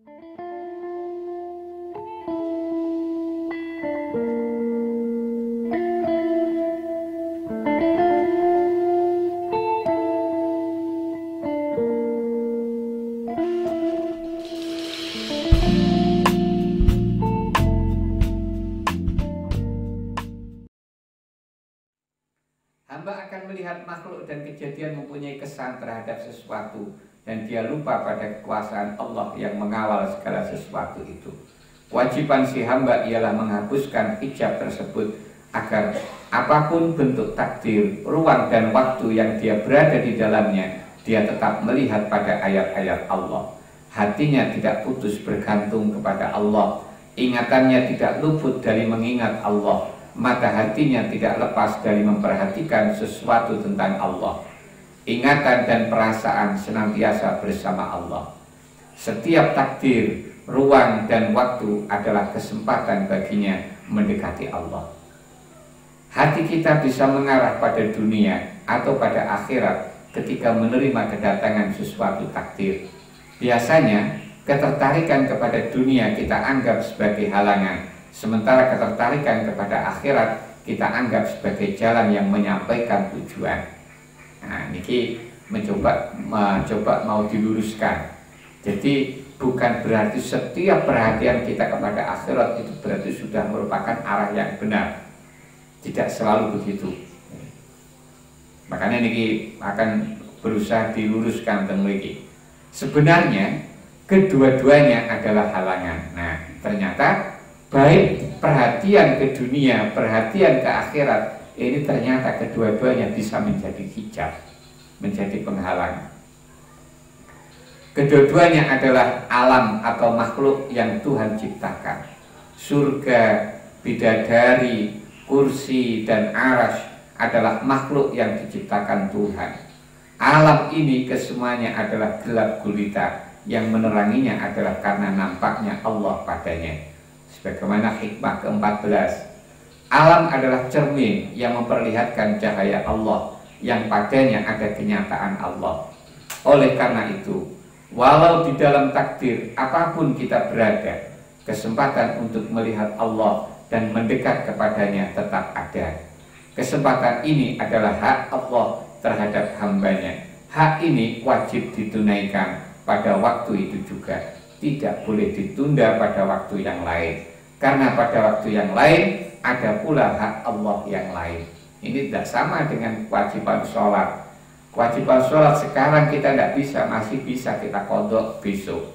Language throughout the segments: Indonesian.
Hamba akan melihat makhluk dan kejadian mempunyai kesan terhadap sesuatu, dan dia lupa pada kekuasaan Allah yang mengawal segala sesuatu itu. Kewajiban si hamba ialah menghapuskan hijab tersebut agar apapun bentuk takdir, ruang dan waktu yang dia berada di dalamnya, dia tetap melihat pada ayat-ayat Allah. Hatinya tidak putus bergantung kepada Allah, ingatannya tidak luput dari mengingat Allah, mata hatinya tidak lepas dari memperhatikan sesuatu tentang Allah. Ingatan dan perasaan senantiasa bersama Allah. Setiap takdir, ruang dan waktu adalah kesempatan baginya mendekati Allah. Hati kita bisa mengarah pada dunia atau pada akhirat ketika menerima kedatangan sesuatu takdir. Biasanya ketertarikan kepada dunia kita anggap sebagai halangan, sementara ketertarikan kepada akhirat kita anggap sebagai jalan yang menyampaikan tujuan. Nah, ini mencoba mau diluruskan. Jadi bukan berarti setiap perhatian kita kepada akhirat itu berarti sudah merupakan arah yang benar. Tidak selalu begitu. Makanya ini akan berusaha diluruskan tentang ini. Sebenarnya kedua-duanya adalah halangan. Nah, ternyata baik perhatian ke dunia, perhatian ke akhirat, ini ternyata kedua-duanya bisa menjadi hijab, menjadi penghalang. Kedua-duanya adalah alam atau makhluk yang Tuhan ciptakan. Surga, bidadari, kursi, dan arasy adalah makhluk yang diciptakan Tuhan. Alam ini kesemuanya adalah gelap gulita, yang meneranginya adalah karena nampaknya Allah padanya. Sebagaimana hikmah ke-14, alam adalah cermin yang memperlihatkan cahaya Allah, yang padanya ada kenyataan Allah. Oleh karena itu, walau di dalam takdir apapun kita berada, kesempatan untuk melihat Allah dan mendekat kepadanya tetap ada. Kesempatan ini adalah hak Allah terhadap hambanya. Hak ini wajib ditunaikan pada waktu itu juga, tidak boleh ditunda pada waktu yang lain, karena pada waktu yang lain ada pula hak Allah yang lain. Ini tidak sama dengan kewajiban sholat. Kewajiban sholat sekarang kita tidak bisa, masih bisa kita qadha besok.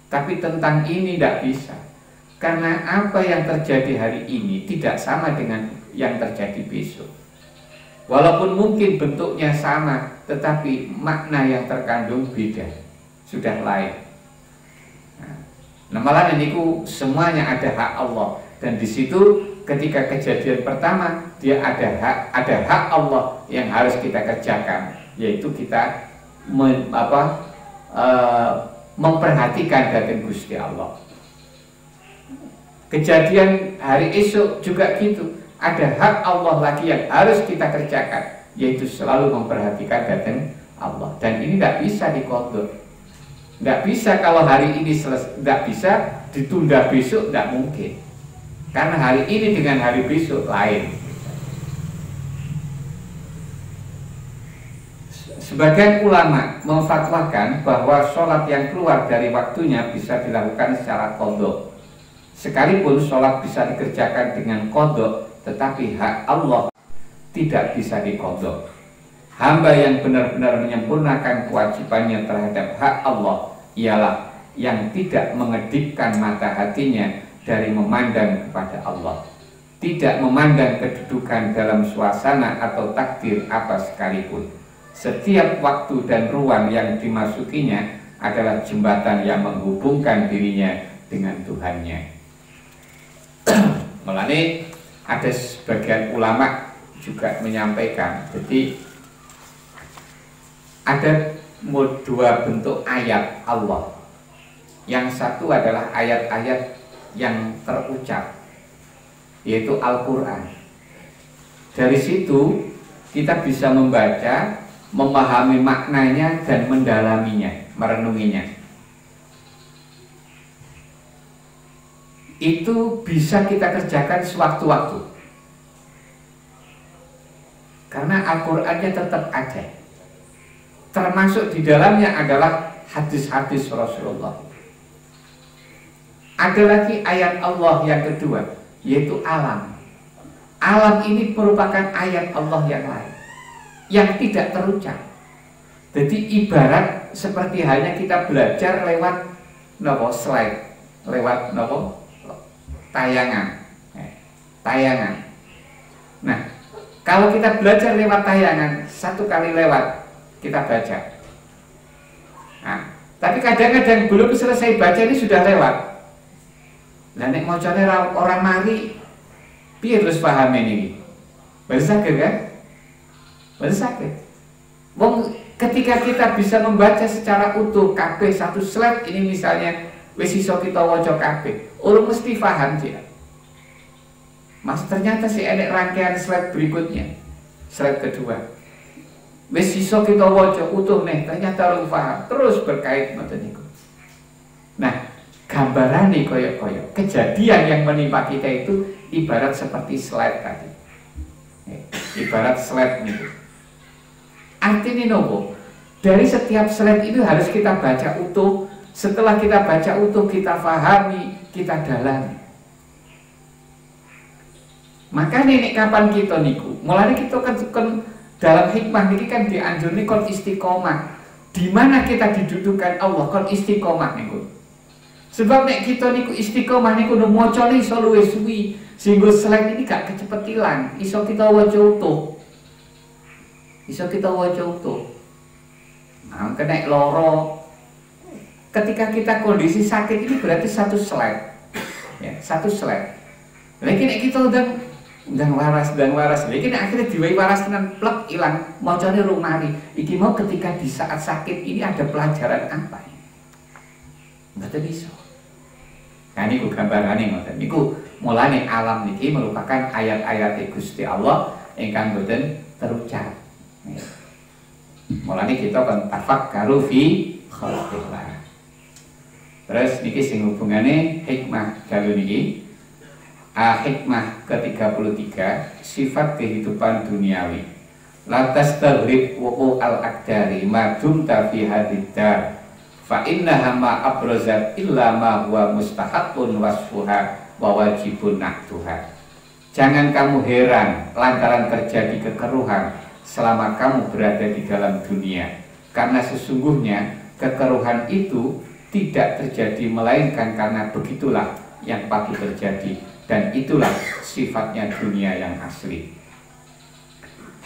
Tapi tentang ini tidak bisa, karena apa yang terjadi hari ini tidak sama dengan yang terjadi besok. Walaupun mungkin bentuknya sama, tetapi makna yang terkandung beda, sudah lain. Nah, malah ini semuanya ada hak Allah, dan di situ ketika kejadian pertama dia ada hak Allah yang harus kita kerjakan, yaitu kita memperhatikan datang Gusti Allah. Kejadian hari esok juga gitu, ada hak Allah lagi yang harus kita kerjakan, yaitu selalu memperhatikan datang Allah. Dan ini tidak bisa dikodok, tidak bisa kalau hari ini tidak bisa ditunda besok, tidak mungkin, karena hari ini dengan hari besok lain. Sebagian ulama memfatwakan bahwa sholat yang keluar dari waktunya bisa dilakukan secara qadha. Sekalipun sholat bisa dikerjakan dengan qadha, tetapi hak Allah tidak bisa diqadha. Hamba yang benar-benar menyempurnakan kewajibannya terhadap hak Allah ialah yang tidak mengedipkan mata hatinya dari memandang kepada Allah, tidak memandang kedudukan dalam suasana atau takdir apa sekalipun. Setiap waktu dan ruang yang dimasukinya adalah jembatan yang menghubungkan dirinya dengan Tuhannya. Mulane ada sebagian ulama juga menyampaikan, jadi ada dua bentuk ayat Allah. Yang satu adalah ayat-ayat yang terucap, yaitu Al-Quran. Dari situ kita bisa membaca, memahami maknanya dan mendalaminya, merenunginya. itu bisa kita kerjakan sewaktu-waktu, karena Al-Qur'annya tetap ada. Termasuk di dalamnya adalah hadis-hadis Rasulullah. Ada lagi ayat Allah yang kedua, yaitu alam. Alam ini merupakan ayat Allah yang lain, yang tidak terucap. Jadi ibarat seperti hanya kita belajar lewat slide, lewat tayangan. Tayangan. Nah, kalau kita belajar lewat tayangan, satu kali lewat kita baca. Nah, tapi kadang-kadang belum selesai baca ini sudah lewat. Lah nek macane orang mari piye terus paham ini? Bersakit kan? Bersakit. Wong ketika kita bisa membaca secara utuh kabeh satu slide ini misalnya wis iso kita waca kabeh, urung mesti paham dia. Mas ternyata si enek rangkaian slide berikutnya. Slide kedua. Wis iso kita waca utuh nih, ternyata urung paham. Terus berkait ngoten niku. Nah, gambarane koyok-koyok kejadian yang menimpa kita itu ibarat seperti slide tadi. Ibarat slide nih. Artinya nopo? Dari setiap slide itu harus kita baca utuh. Setelah kita baca utuh, kita pahami, kita dalami. Maka nek kapan kita niku, mulane kita kan dalam hikmah niki kan dianjurni kon istiqomah. Di mana kita didudukkan Allah kon istiqomah niku. Sebab nek kita niku istiqomah niku nu macane iso luwih suwi, sehingga slide ini gak kecepetilan, iso kita waca utuh. Iso kita waca utuh. Nah, kena loro. Ketika kita kondisi sakit ini berarti satu slide. Ya, satu slide. Lagi nek kita udah waras. Lagi nek akhirnya diwai waras tenan plek ilang, macane rumari. Iki mau ketika di saat sakit ini ada pelajaran apa? Mboten iso. Nah niku gambarane ngoten. Niku mulane alam niki merupakan ayat-ayat Gusti Allah ingkang boten terucap. Mulane kita kan tafakkaru fi khalqillah. Terus niki sing hubungane hikmah dalu niki. Hikmah ke-33 sifat kehidupan duniawi. La tastaghrib wuqu al-aqdari ma dumta fi hadidar. Fa innaha ma abrazat illa ma huwa mustahaqqun wasfuha wa wajibun nahtuha. Jangan kamu heran lantaran terjadi kekeruhan selama kamu berada di dalam dunia, karena sesungguhnya kekeruhan itu tidak terjadi melainkan karena begitulah yang patut terjadi, dan itulah sifatnya dunia yang asli.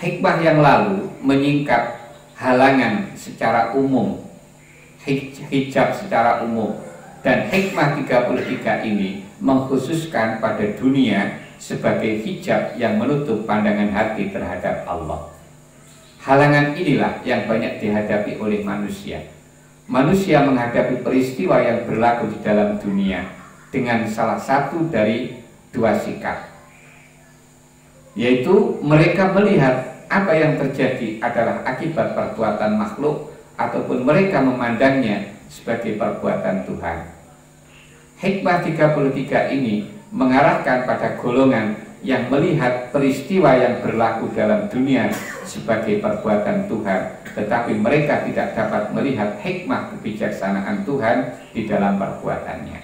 Hikmah yang lalu menyingkap halangan secara umum, hijab secara umum, dan hikmah 33 ini mengkhususkan pada dunia sebagai hijab yang menutup pandangan hati terhadap Allah. Halangan inilah yang banyak dihadapi oleh manusia. Manusia menghadapi peristiwa yang berlaku di dalam dunia dengan salah satu dari dua sikap, yaitu mereka melihat apa yang terjadi adalah akibat perbuatan makhluk, ataupun mereka memandangnya sebagai perbuatan Tuhan. Hikmah 33 ini mengarahkan pada golongan yang melihat peristiwa yang berlaku dalam dunia sebagai perbuatan Tuhan, tetapi mereka tidak dapat melihat hikmah kebijaksanaan Tuhan di dalam perbuatannya.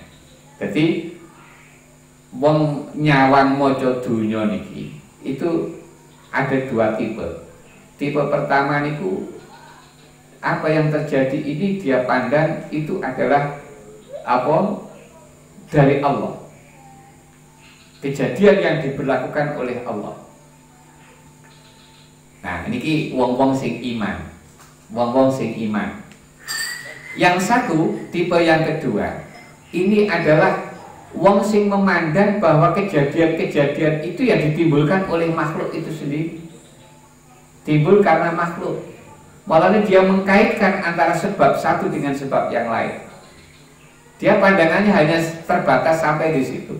Jadi wong nyawang moco dunya niki itu ada dua tipe. Tipe pertama niku apa yang terjadi ini dia pandang itu adalah apa dari Allah, kejadian yang diberlakukan oleh Allah. Nah ini wong-wong sing iman, wong-wong sing iman. Yang satu tipe yang kedua ini adalah wong sing memandang bahwa kejadian-kejadian itu yang ditimbulkan oleh makhluk itu sendiri, timbul karena makhluk. Malah dia mengkaitkan antara sebab satu dengan sebab yang lain. Dia pandangannya hanya terbatas sampai di situ.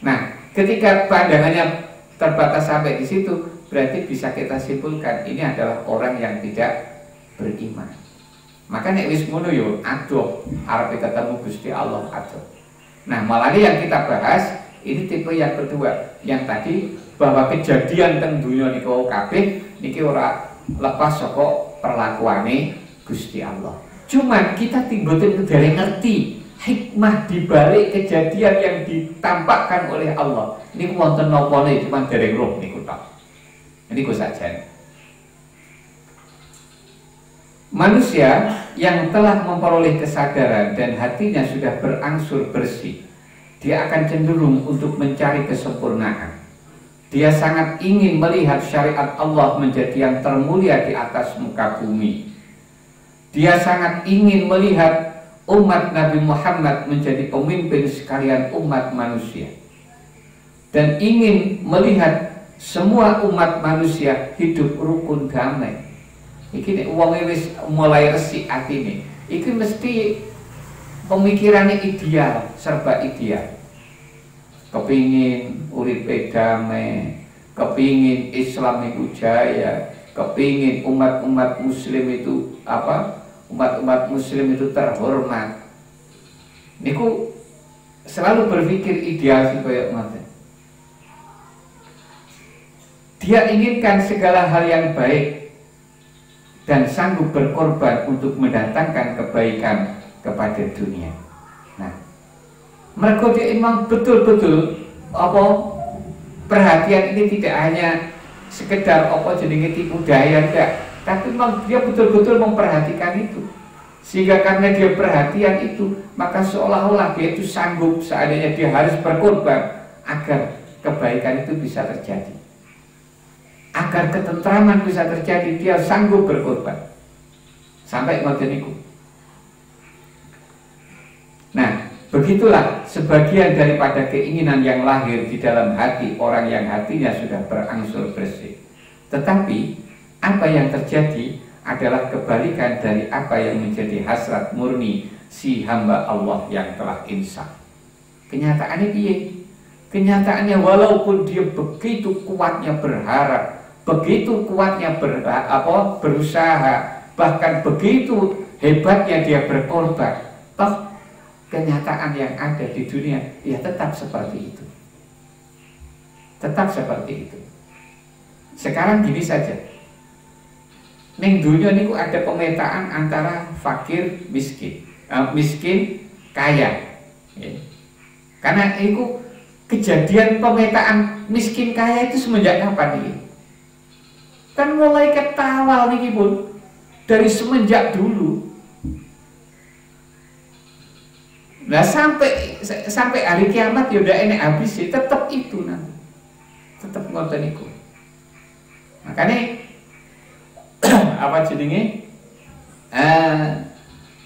Nah, ketika pandangannya terbatas sampai di situ, berarti bisa kita simpulkan ini adalah orang yang tidak beriman. Maka nek wis ngono yo adoh arep ketemu Gusti Allah adoh. Nah, malah yang kita bahas ini tipe yang kedua, yang tadi bahwa kejadian teng dunya niku kabeh niki ora lepas saka perlakuane Gusti Allah. Cuman kita tiba-tiba dari ngerti hikmah dibalik kejadian yang ditampakkan oleh Allah. Niku wonten napa-ne cuman dereng roh niku tok. Niku saja. Manusia yang telah memperoleh kesadaran dan hatinya sudah berangsur bersih, dia akan cenderung untuk mencari kesempurnaan. Dia sangat ingin melihat syariat Allah menjadi yang termulia di atas muka bumi. Dia sangat ingin melihat umat Nabi Muhammad menjadi pemimpin sekalian umat manusia, dan ingin melihat semua umat manusia hidup rukun damai. Iki wong wis mulai resik atine. Iki mesti pemikirannya ideal, serba ideal. Kepingin uripe damai, kepingin Islam itu jaya, kepingin umat-umat muslim itu umat-umat muslim itu terhormat. Niku selalu berpikir ideal sih kayak ngoten. Dia inginkan segala hal yang baik dan sanggup berkorban untuk mendatangkan kebaikan kepada dunia. Nah, mereka dia memang betul-betul perhatian ini tidak hanya sekedar jenenge tipu daya, enggak, tapi memang dia betul-betul memperhatikan itu. Sehingga karena dia perhatian itu, maka seolah-olah dia itu sanggup seandainya dia harus berkorban agar kebaikan itu bisa terjadi. Agar ketentraman bisa terjadi, dia sanggup berkorban sampai ngoten niku. Nah, begitulah sebagian daripada keinginan yang lahir di dalam hati orang yang hatinya sudah berangsur bersih. Tetapi apa yang terjadi adalah kebalikan dari apa yang menjadi hasrat murni si hamba Allah yang telah insaf. Kenyataannya piye? Kenyataannya walaupun dia begitu kuatnya berharap, begitu kuatnya berusaha, bahkan begitu hebatnya dia berkorban, toh kenyataan yang ada di dunia ya tetap seperti itu. Tetap seperti itu. Sekarang gini saja, ning dunia niku ada pemetaan antara fakir miskin, miskin kaya. Ya. Karena itu kejadian pemetaan miskin kaya itu semenjak kapan ini? Kan mulai ketawal nih pun dari semenjak dulu. Nah sampai hari kiamat ya udah enek habis sih, tetap itu nanti, tetap ngoten iku. Makanya apa jenenge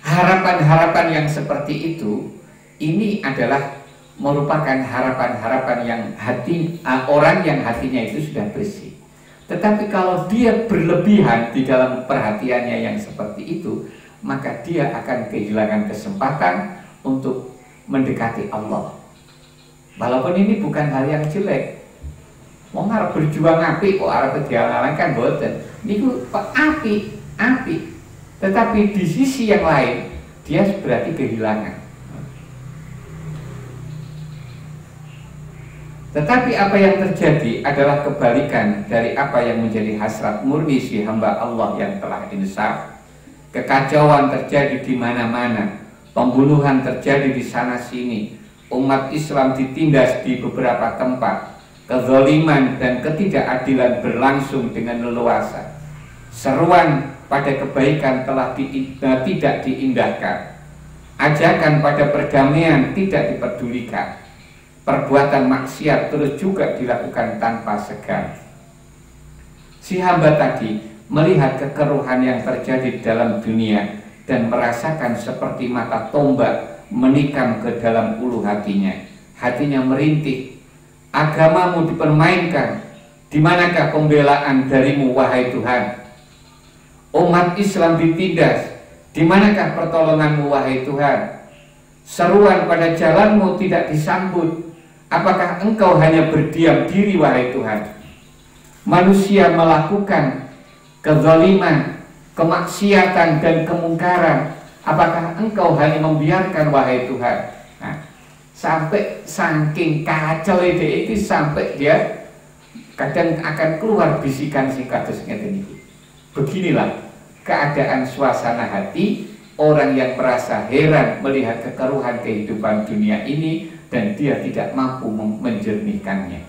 harapan-harapan yang seperti itu ini adalah merupakan harapan-harapan yang hati orang yang hatinya itu sudah bersih. Tetapi kalau dia berlebihan di dalam perhatiannya yang seperti itu, maka dia akan kehilangan kesempatan untuk mendekati Allah. Walaupun ini bukan hal yang jelek. Wong arep berjuang apik kok arep dialalkan boten. Niku apik. Tetapi di sisi yang lain dia berarti kehilangan. Tetapi apa yang terjadi adalah kebalikan dari apa yang menjadi hasrat murni si hamba Allah yang telah insaf. Kekacauan terjadi di mana-mana, pembunuhan terjadi di sana sini, umat Islam ditindas di beberapa tempat, kezaliman dan ketidakadilan berlangsung dengan leluasa. Seruan pada kebaikan telah tidak diindahkan. Ajakan pada perdamaian tidak dipedulikan. Perbuatan maksiat terus juga dilakukan tanpa segan. Si hamba tadi melihat kekeruhan yang terjadi dalam dunia dan merasakan seperti mata tombak menikam ke dalam ulu hatinya. Hatinya merintih. Agamamu dipermainkan. Di manakah pembelaan darimu wahai Tuhan? Umat Islam ditindas. Di manakah pertolonganmu wahai Tuhan? Seruan pada jalanmu tidak disambut. Apakah engkau hanya berdiam diri wahai Tuhan? Manusia melakukan kezaliman, kemaksiatan dan kemungkaran. Apakah engkau hanya membiarkan wahai Tuhan? Nah, Sampai saking kacau ide itu sampai dia kadang akan keluar bisikan sing kados ngeten iki. Beginilah keadaan suasana hati orang yang merasa heran melihat kekeruhan kehidupan dunia ini dan dia tidak mampu menjernihkannya.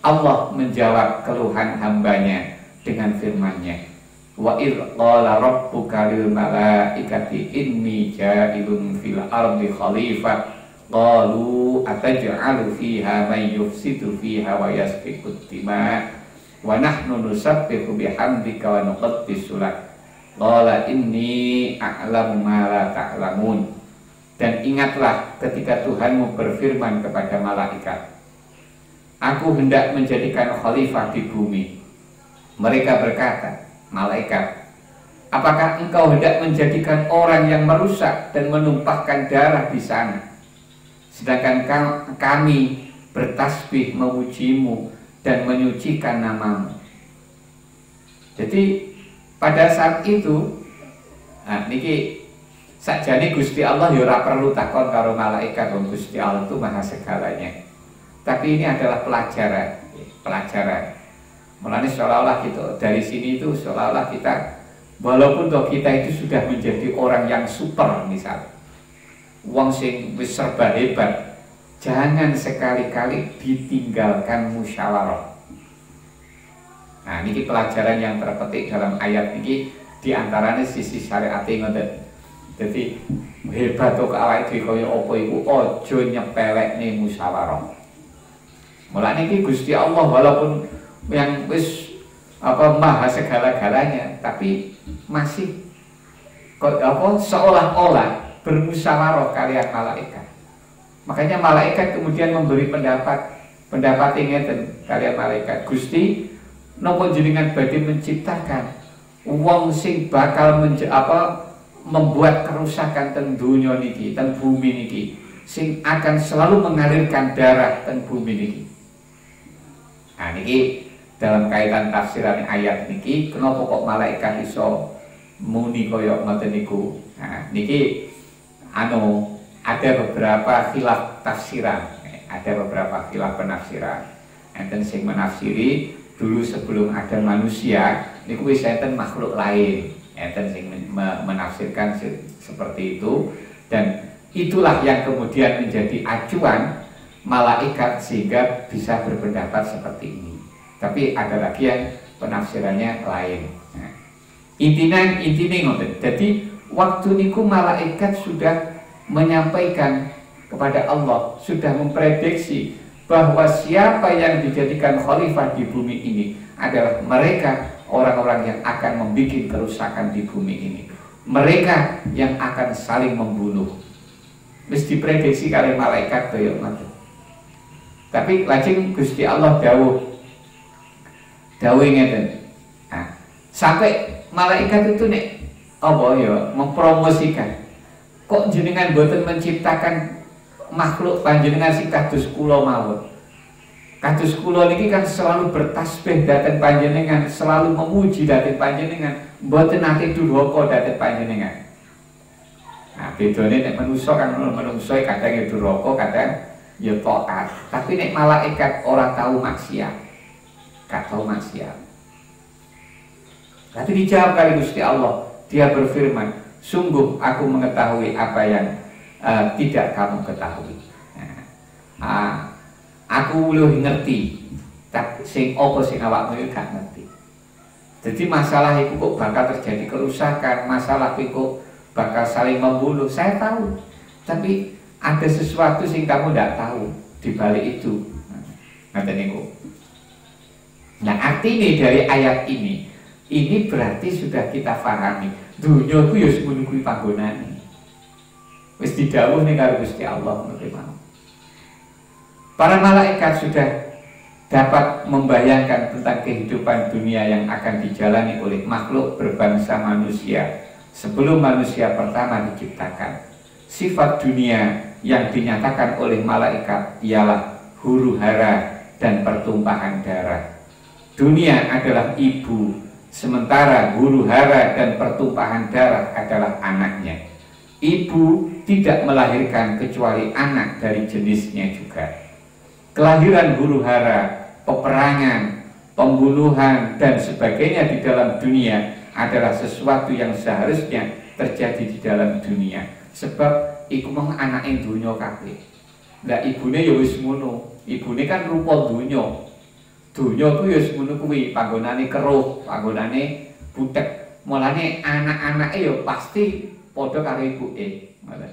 Allah menjawab keluhan hambanya dengan firman-Nya, wa idh qala rabbuka lil malaikati inni ja'ilun fil ardi khalifah qalu ataj'alu fiha man yufsidu fiha wa yasfiku dima wa nahnu nusabbihu bihamdika wa nuqaddisu lak qala inni a'lamu ma la ta'lamun. Dan ingatlah ketika Tuhanmu berfirman kepada malaikat, aku hendak menjadikan khalifah di bumi. Mereka berkata, malaikat, apakah engkau hendak menjadikan orang yang merusak dan menumpahkan darah di sana? Sedangkan kami bertasbih memujimu dan menyucikan namamu. Jadi pada saat itu, nah niki sakjane Gusti Allah ya ora perlu takon karo malaikat, wong Gusti Allah itu maha segalanya. Tapi ini adalah pelajaran. Mulanya seolah-olah gitu, dari sini itu seolah-olah kita, walaupun toh kita itu sudah menjadi orang yang super misal, wong sing wis serba hebat, jangan sekali-kali ditinggalkan musyawarah. Nah, ini pelajaran yang terpetik dalam ayat ini, diantaranya sisi syariat ngoten. Jadi hebat kok awake dhewe kaya apa iku aja nyepelekne musyawarah. Mulane iki Gusti Allah walaupun yang wis maha segala-galanya, tapi masih seolah-olah bermusyawarah kalian malaikat. Makanya malaikat kemudian memberi pendapat ngeten kalian malaikat, Gusti napa jenengan badhe menciptakan wong sing bakal membuat kerusakan ten dunya niki, ten bumi niki, sing akan selalu mengalirkan darah ten bumi niki. Nah niki dalam kaitan tafsiran ayat niki, kenapa kok malaikat iso muni koyok ngoten niku? Nah niki ada beberapa khilaf tafsiran, ada beberapa khilaf penafsiran. Enten sing menafsiri dulu sebelum ada manusia niku wis enten makhluk lain. Enten sing menafsirkan seperti itu, dan itulah yang kemudian menjadi acuan malaikat sehingga bisa berpendapat seperti ini. Tapi ada lagi yang penafsirannya lain. Nah, intinya ngoten. Jadi waktu niku malaikat sudah menyampaikan kepada Allah, sudah memprediksi bahwa siapa yang dijadikan khalifah di bumi ini adalah mereka, orang-orang yang akan membuat kerusakan di bumi ini. Mereka yang akan saling membunuh. Mesti diprediksi oleh malaikat kaya ngoten. Tapi lajeng Gusti Allah dawuh ngeten. Nah, sampai malaikat itu nek mempromosikan. Kok jenengan boten menciptakan makhluk panjenengan sing kados kula mawon. Kados kula niki kan selalu bertasbih dhateng panjenengan, selalu memuji dhateng panjenengan, mboten nate durhaka dhateng panjenengan. Nah, bedane nek manusa kan manungsa kadang ya durhaka, kadang ya taat. Tapi nek malaikat ora tahu maksiat. Gak tahu maksiat. Tapi dijawab kali Gusti Allah, Dia berfirman, sungguh aku mengetahui apa yang tidak kamu ketahui. Nah, aku luwih ngerti, tapi sing apa sing awakmu iki gak ngerti. Jadi masalah itu kok bakal terjadi kerusakan, masalah itu kok bakal saling membunuh, saya tahu. Tapi ada sesuatu sing kamu tidak tahu di balik itu. Ngaten niku. Nah, artinya dari ayat ini berarti sudah kita pahami, dunia itu ya menunggu panggonane. Wis didhawuh ning karo Gusti Allah ngono mau. Para malaikat sudah dapat membayangkan tentang kehidupan dunia yang akan dijalani oleh makhluk berbangsa manusia sebelum manusia pertama diciptakan. Sifat dunia yang dinyatakan oleh malaikat ialah huru-hara dan pertumpahan darah. Dunia adalah ibu, sementara huru-hara dan pertumpahan darah adalah anaknya. Ibu tidak melahirkan kecuali anak dari jenisnya juga. Kelahiran huru-hara, peperangan, pembunuhan dan sebagainya di dalam dunia adalah sesuatu yang seharusnya terjadi di dalam dunia. Sebab iku mung anake donya kabeh. Lah ibune ya wis ngono. Ibune kan rupa donya. Donya ku ya wis ngono kuwi, panggonane keruh, panggonane butek. Mulane anak-anake ya pasti padha karo ibuke. Ngoten.